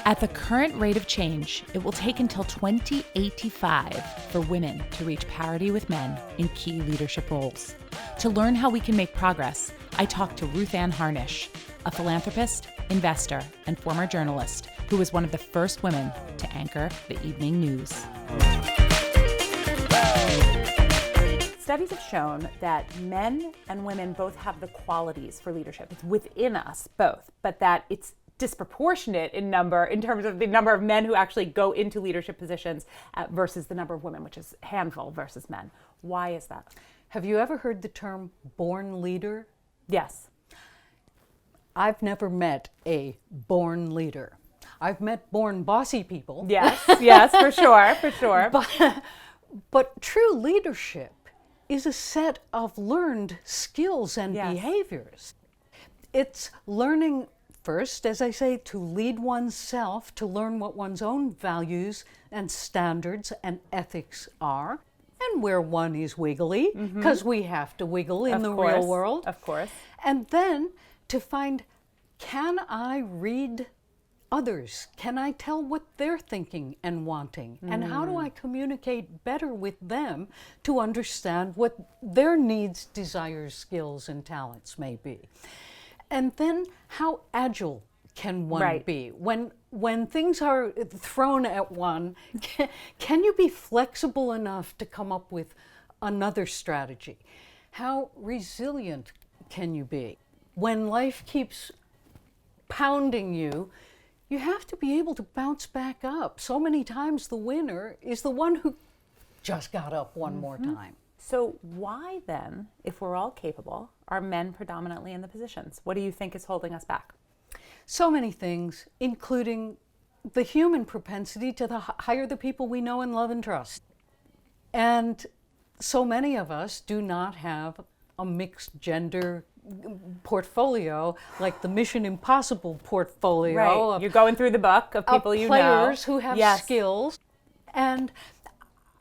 At the current rate of change, it will take until 2085 for women to reach parity with men in key leadership roles. To learn how we can make progress, I talked to Ruth Ann Harnisch, a philanthropist, investor, and former journalist who was one of the first women to anchor the evening news. Studies have shown that men and women both have the qualities for leadership. It's within us both, but that it's disproportionate in number in terms of the number of men who actually go into leadership positions versus the number of women, which is handful versus men. Why is that? Have you ever heard the term born leader? Yes. I've never met a born leader. I've met born bossy people. Yes, yes, for sure. But true leadership is a set of learned skills and behaviors. It's learning first, as I say, to lead oneself, to learn what one's own values and standards and ethics are, and where one is wiggly, because we have to wiggle in the real world. Of course. And then to find, can I read others? Can I tell what they're thinking and wanting? And how do I communicate better with them to understand what their needs, desires, skills, and talents may be? And then how agile can one be? When things are thrown at one, can you be flexible enough to come up with another strategy? How resilient can you be? When life keeps pounding you, you have to be able to bounce back up. So many times the winner is the one who just got up one more time. So why then, if we're all capable, are men predominantly in the positions? What do you think is holding us back? So many things, including the human propensity to hire the people we know and love and trust. And so many of us do not have a mixed gender portfolio like the Mission Impossible portfolio. Right. You're going through the book of people you know. Players who have skills. And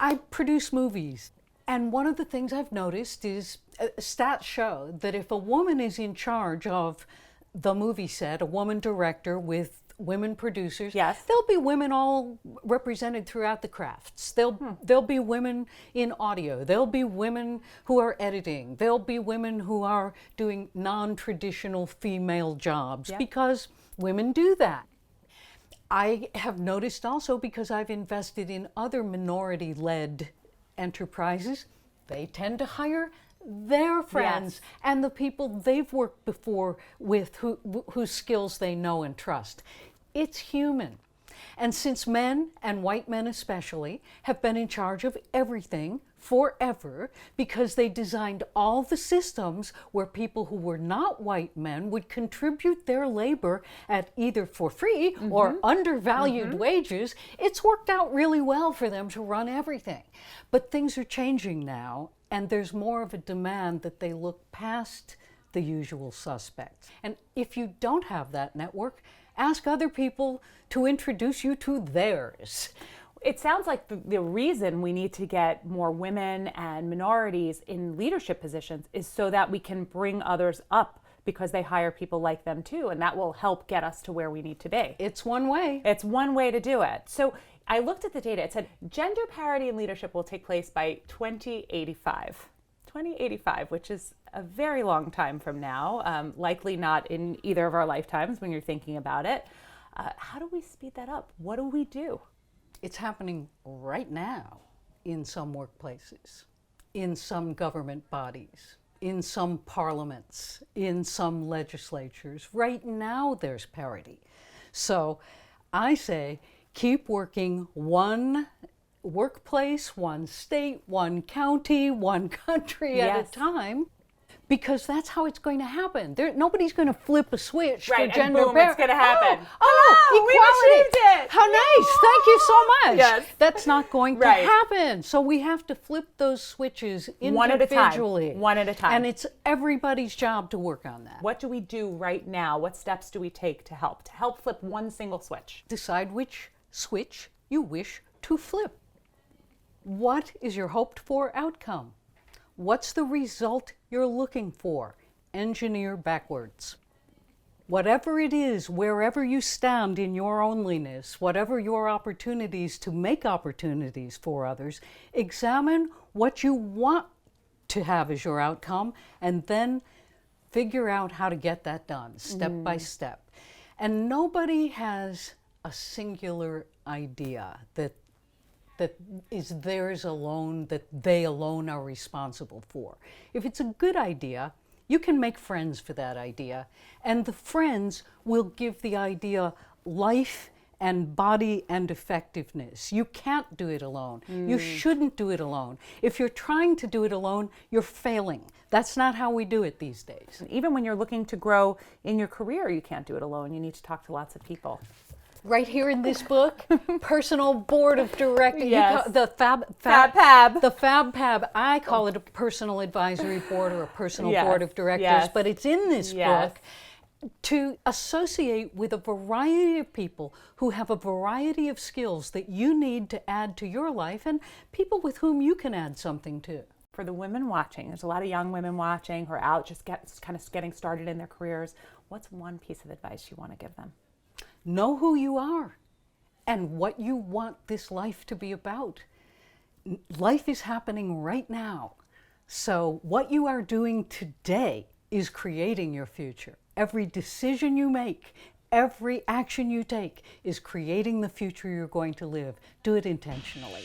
I produce movies. And one of the things I've noticed is stats show that if a woman is in charge of the movie set, a woman director with women producers, there'll be women all represented throughout the crafts. There'll be women in audio. There'll be women who are editing. There'll be women who are doing non-traditional female jobs because women do that. I have noticed also, because I've invested in other minority-led enterprises, they tend to hire their friends and the people they've worked before with, whose skills they know and trust. It's human. And since men, and white men especially, have been in charge of everything forever, because they designed all the systems where people who were not white men would contribute their labor at either for free or undervalued wages, it's worked out really well for them to run everything. But things are changing now, and there's more of a demand that they look past the usual suspects. And if you don't have that network, ask other people to introduce you to theirs. It sounds like the reason we need to get more women and minorities in leadership positions is so that we can bring others up, because they hire people like them too, and that will help get us to where we need to be. It's one way. It's one way to do it. So I looked at the data. It said gender parity in leadership will take place by 2085. 2085, which is a very long time from now, likely not in either of our lifetimes when you're thinking about it. How do we speed that up? What do we do? It's happening right now in some workplaces, in some government bodies, in some parliaments, in some legislatures. Right now there's parity. So I say keep working one workplace, one state, one county, one country at a time, because that's how it's going to happen. Nobody's going to flip a switch for gender and boom, it's going to happen. Equality. We achieved it. How nice. Thank you so much. Yes. That's not going to happen. So we have to flip those switches individually. One at a time. And it's everybody's job to work on that. What do we do right now? What steps do we take to help flip one single switch? Decide which switch you wish to flip. What is your hoped for outcome? What's the result you're looking for? Engineer backwards. whatever it is, wherever you stand in your onlyness, whatever your opportunities to make opportunities for others, examine what you want to have as your outcome, and then figure out how to get that done step by step. And nobody has a singular idea that is theirs alone, that they alone are responsible for. If it's a good idea, you can make friends for that idea, and the friends will give the idea life and body and effectiveness. You can't do it alone. You shouldn't do it alone. If you're trying to do it alone, you're failing. That's not how we do it these days. Even when you're looking to grow in your career, you can't do it alone. You need to talk to lots of people. Right here in this book, personal board of directors. Yes. The FabPab. The FabPab. I call it a personal advisory board or a personal board of directors, but it's in this book to associate with a variety of people who have a variety of skills that you need to add to your life, and people with whom you can add something to. For the women watching, there's a lot of young women watching who are out just kind of getting started in their careers. What's one piece of advice you want to give them? Know who you are and what you want this life to be about. Life is happening right now. So what you are doing today is creating your future. Every decision you make, every action you take is creating the future you're going to live. Do it intentionally.